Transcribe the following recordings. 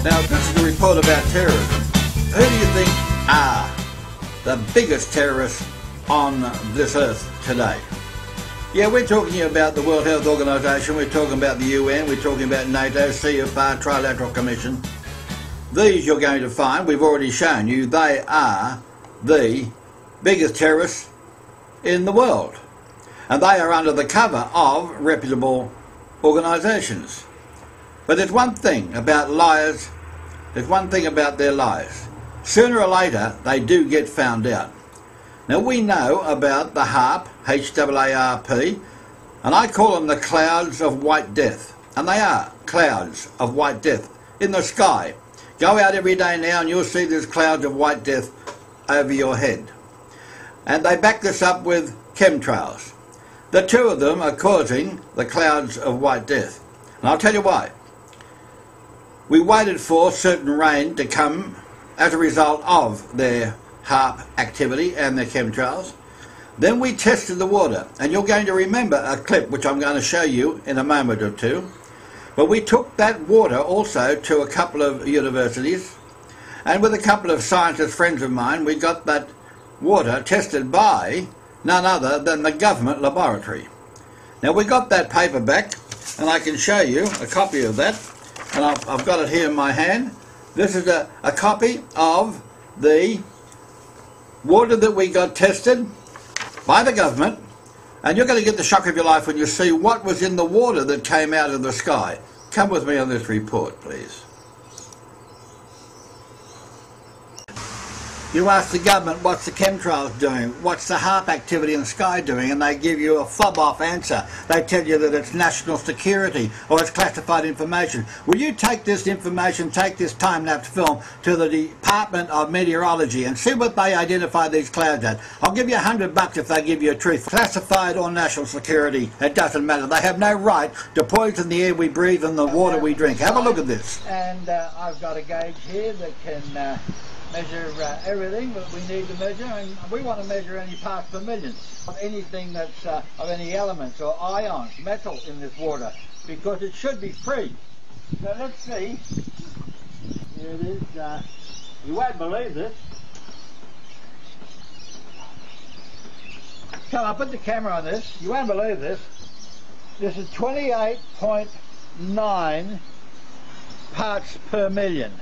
Now, this is a report about terrorism. Who do you think are the biggest terrorists on this earth today? Yeah, we're talking about the World Health Organization, we're talking about the UN, we're talking about NATO, CFR, Trilateral Commission. These you're going to find, we've already shown you, they are the biggest terrorists in the world. And they are under the cover of reputable organisations. But there's one thing about liars, there's one thing about their lies. Sooner or later, they do get found out. Now we know about the HAARP, H-A-A-R-P, and I call them the clouds of white death. And they are clouds of white death in the sky. Go out every day now and you'll see there's clouds of white death over your head. And they back this up with chemtrails. The two of them are causing the clouds of white death. And I'll tell you why. We waited for certain rain to come as a result of their HAARP activity and their chemtrails. Then we tested the water, and you're going to remember a clip which I'm going to show you in a moment or two. But we took that water also to a couple of universities, and with a couple of scientist friends of mine, we got that water tested by none other than the government laboratory. Now we got that paper back, and I can show you a copy of that, and I've got it here in my hand. This is a copy of the water that we got tested by the government, and you're going to get the shock of your life when you see what was in the water that came out of the sky. Come with me on this report, please. You ask the government, what's the chemtrails doing? What's the HAARP activity in the sky doing? And they give you a fob-off answer. They tell you that it's national security or it's classified information. Will you take this information, take this time-lapse film to the Department of Meteorology and see what they identify these clouds at? I'll give you $100 if they give you a truth. Classified or national security, it doesn't matter. They have no right to poison the air we breathe and the water we drink. Have a look at this. And I've got a gauge here that can measure everything that we need to measure, and we want to measure any parts per million of anything that's of any elements or ions, metal in this water, because it should be free. So let's see. Here it is. You won't believe this. Come on, put the camera on this. You won't believe this. This is 28.9 parts per million.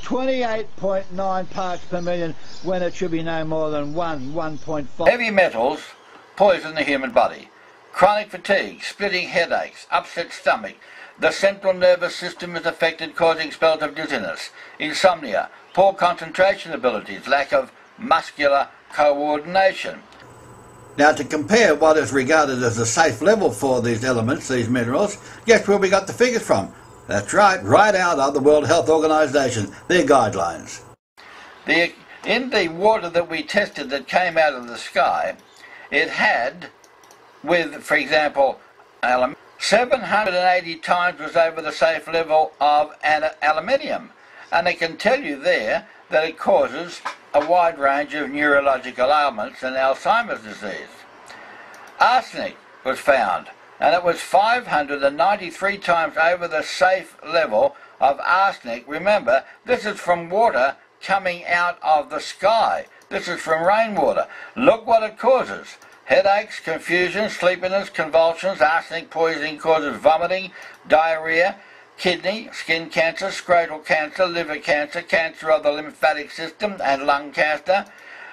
28.9 parts per million when it should be no more than 1.5. Heavy metals poison the human body. Chronic fatigue, splitting headaches, upset stomach. The central nervous system is affected, causing spells of dizziness, insomnia, poor concentration abilities, lack of muscular coordination. Now, to compare what is regarded as a safe level for these elements, these minerals, guess where we got the figures from? That's right out of the World Health Organization, their guidelines. In the water that we tested that came out of the sky, it had, with, for example, 780 times was over the safe level of aluminium. And they can tell you there that it causes a wide range of neurological ailments and Alzheimer's disease. Arsenic was found, and it was 593 times over the safe level of arsenic. Remember, this is from water coming out of the sky. This is from rainwater. Look what it causes. Headaches, confusion, sleepiness, convulsions. Arsenic poisoning causes vomiting, diarrhea, kidney, skin cancer, scrotal cancer, liver cancer, cancer of the lymphatic system and lung cancer.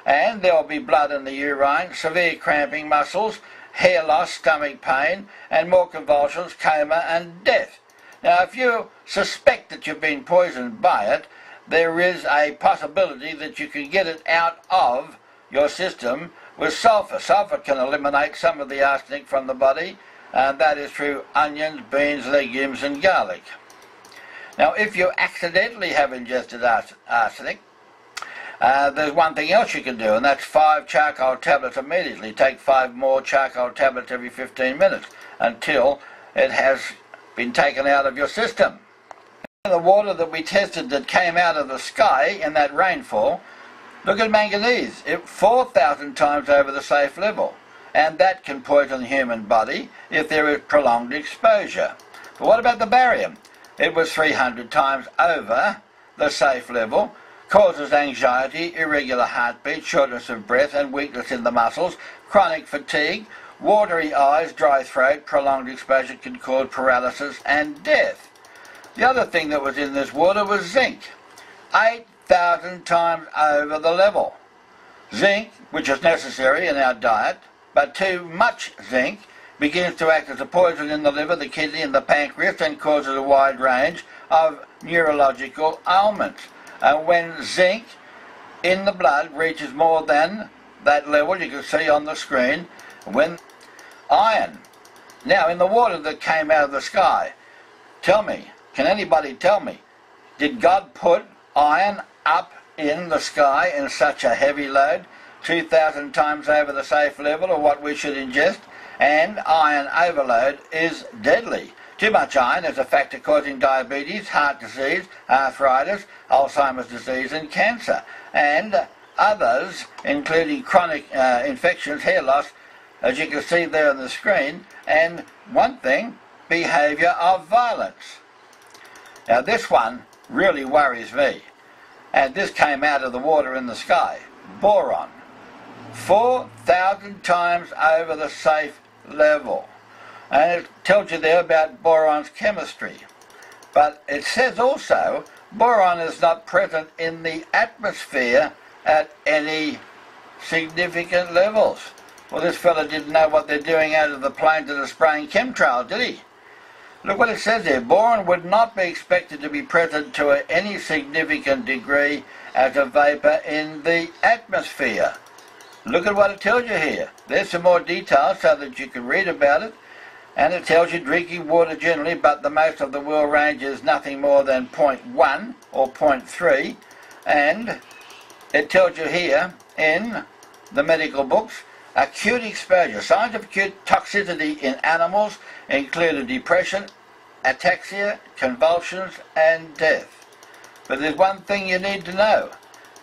And there will be blood in the urine, severe cramping muscles, hair loss, stomach pain, and more convulsions, coma, and death. Now, if you suspect that you've been poisoned by it, there is a possibility that you can get it out of your system with sulfur. Sulfur can eliminate some of the arsenic from the body, and that is through onions, beans, legumes, and garlic. Now, if you accidentally have ingested arsenic, there's one thing else you can do, and that's 5 charcoal tablets immediately. Take 5 more charcoal tablets every 15 minutes until it has been taken out of your system. The water that we tested that came out of the sky in that rainfall, look at manganese, 4,000 times over the safe level, and that can poison the human body if there is prolonged exposure. But what about the barium? it was 300 times over the safe level, causes anxiety, irregular heartbeat, shortness of breath and weakness in the muscles, chronic fatigue, watery eyes, dry throat, prolonged exposure can cause paralysis and death. The other thing that was in this water was zinc, 8,000 times over the level. Zinc, which is necessary in our diet, but too much zinc begins to act as a poison in the liver, the kidney and the pancreas and causes a wide range of neurological ailments. And when zinc in the blood reaches more than that level you can see on the screen, when iron, now in the water that came out of the sky, tell me, can anybody tell me, did God put iron up in the sky in such a heavy load, 2,000 times over the safe level or what we should ingest? And iron overload is deadly. Too much iron is a factor causing diabetes, heart disease, arthritis, Alzheimer's disease and cancer, and others including chronic infections, hair loss, as you can see there on the screen, and one thing, behaviour of violence. Now this one really worries me, and this came out of the water in the sky. Boron, 4,000 times over the safe level. And it tells you there about boron's chemistry. But it says also boron is not present in the atmosphere at any significant levels. Well, this fella didn't know what they're doing out of the planes that are spraying chemtrails, did he? Look what it says there. Boron would not be expected to be present to any significant degree as a vapour in the atmosphere. Look at what it tells you here. There's some more details so that you can read about it. And it tells you drinking water generally, but the most of the world range is nothing more than 0.1 or 0.3. And it tells you here in the medical books, acute exposure. Signs of acute toxicity in animals include depression, ataxia, convulsions and death. But there's one thing you need to know.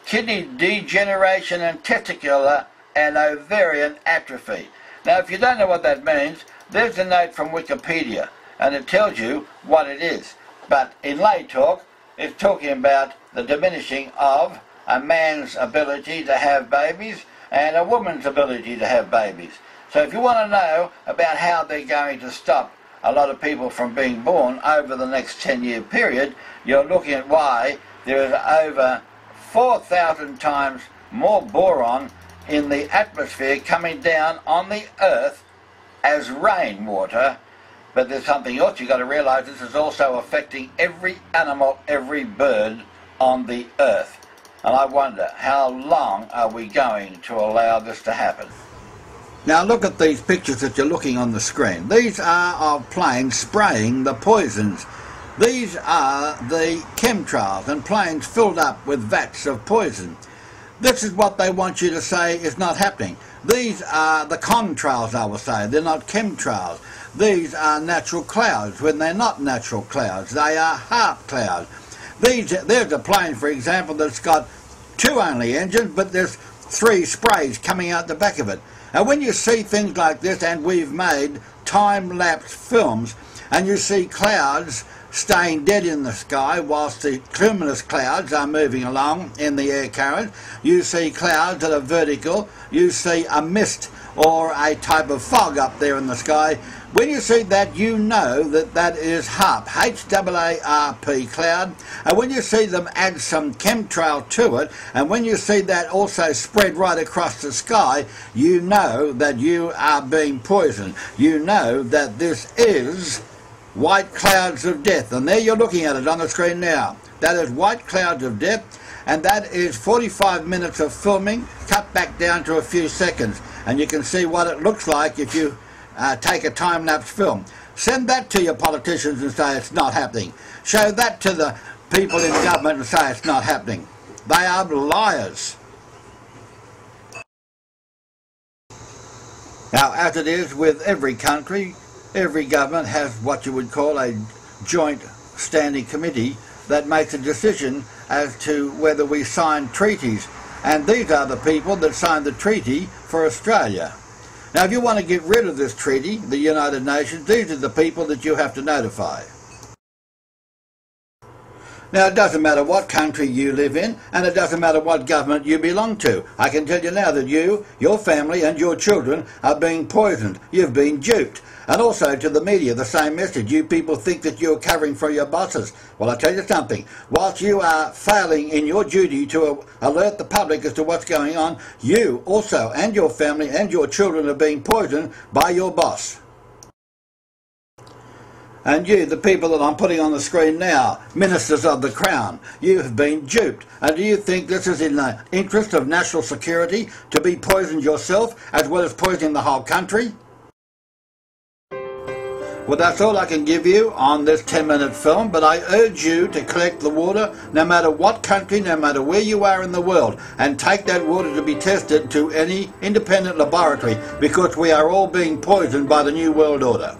Kidney degeneration and testicular and ovarian atrophy. Now if you don't know what that means, there's a note from Wikipedia and it tells you what it is. But in lay talk, it's talking about the diminishing of a man's ability to have babies and a woman's ability to have babies. So if you want to know about how they're going to stop a lot of people from being born over the next 10-year period, you're looking at why there is over 4,000 times more boron in the atmosphere coming down on the earth as rainwater. But there's something else you've got to realise, this is also affecting every animal, every bird on the earth. And I wonder, how long are we going to allow this to happen? Now look at these pictures that you're looking on the screen. These are of planes spraying the poisons. These are the chemtrails and planes filled up with vats of poison. This is what they want you to say is not happening. These are the contrails, I will say. They're not chemtrails. These are natural clouds when they're not natural clouds. They are HAARP clouds. There's a plane, for example, that's got 2 only engines, but there's 3 sprays coming out the back of it. And when you see things like this, and we've made time-lapse films, and you see clouds staying dead in the sky whilst the cumulus clouds are moving along in the air current, you see clouds that are vertical, you see a mist or a type of fog up there in the sky. When you see that, you know that that is HAARP, H-A-A-R-P cloud. And when you see them add some chemtrail to it, and when you see that also spread right across the sky, you know that you are being poisoned. You know that this is white clouds of death. And there you're looking at it on the screen now. That is white clouds of death, and that is 45 minutes of filming cut back down to a few seconds. And you can see what it looks like if you take a time-lapse film. Send that to your politicians and say it's not happening. Show that to the people in government and say it's not happening. They are liars. Now, as it is with every country, every government has what you would call a joint standing committee that makes a decision as to whether we sign treaties. And these are the people that signed the treaty for Australia. Now, if you want to get rid of this treaty, the United Nations, these are the people that you have to notify. Now, it doesn't matter what country you live in, and it doesn't matter what government you belong to. I can tell you now that you, your family and your children are being poisoned. You've been duped. And also to the media, the same message. You people think that you're covering for your bosses. Well, I'll tell you something. Whilst you are failing in your duty to alert the public as to what's going on, you also and your family and your children are being poisoned by your boss. And you, the people that I'm putting on the screen now, ministers of the Crown, you have been duped. And do you think this is in the interest of national security to be poisoned yourself as well as poisoning the whole country? Well, that's all I can give you on this 10-minute film, but I urge you to collect the water no matter what country, no matter where you are in the world, and take that water to be tested to any independent laboratory, because we are all being poisoned by the New World Order.